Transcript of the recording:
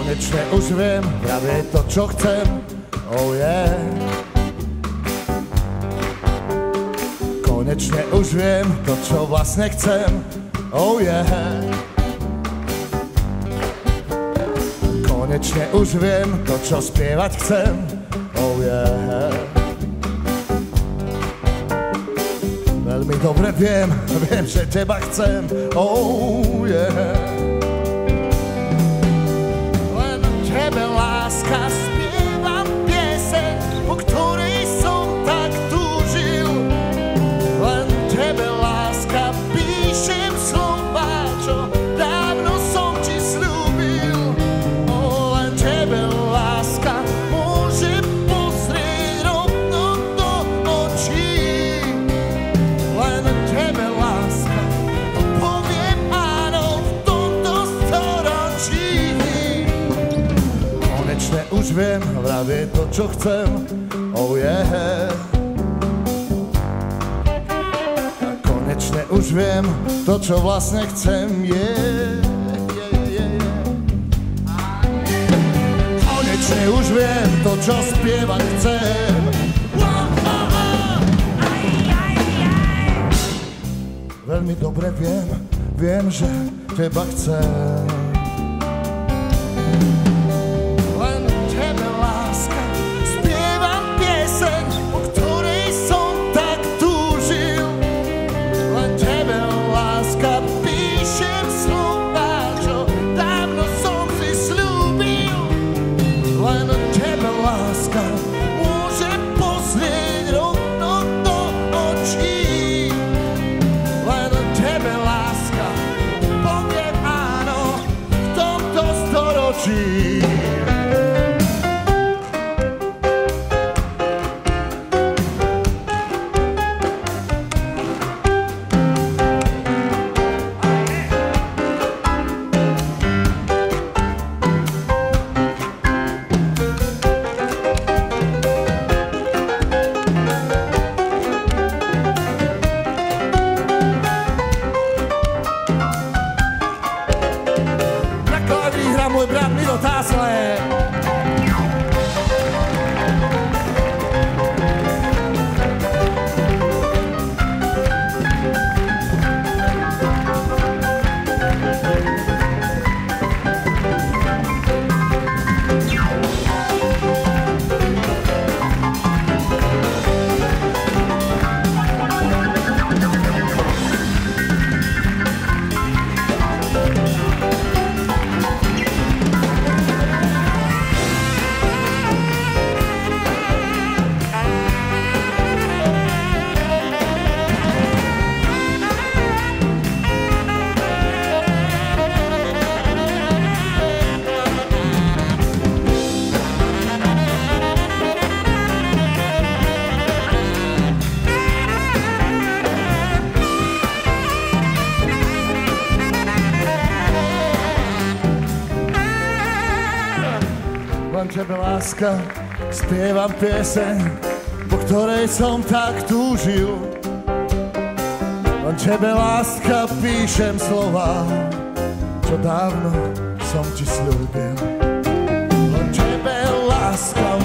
Konečne už viem, práve to, čo chcem, oh yeah. Konečne už viem, to, čo vlastne chcem, oh yeah. Konečne už viem, to, čo spievať chcem, oh yeah. Veľmi dobre viem, že teba chcem, oh yeah. Tebe láska, spievam pieseň, po ktorej som tak túžil. Len tebe láska, píšem slova, čo dávno som ti slúbil. Len tebe láska, môže pozrieť rovno do očí. Len tebe láska, poviem áno v tomto storočí. Konečne už viem, vravie to, čo chcem, oh yeah. A konečne už viem, to, čo vlastne chcem, yeah. Konečne už viem, to, čo spievať chcem. Veľmi dobre viem, že teba chcem. Môj brat Miro Tásle. Len tebe láska, spievam pieseň, po ktorej som tak túžil. Len tebe láska, píšem slova, čo dávno som ti slúbil. Len tebe láska,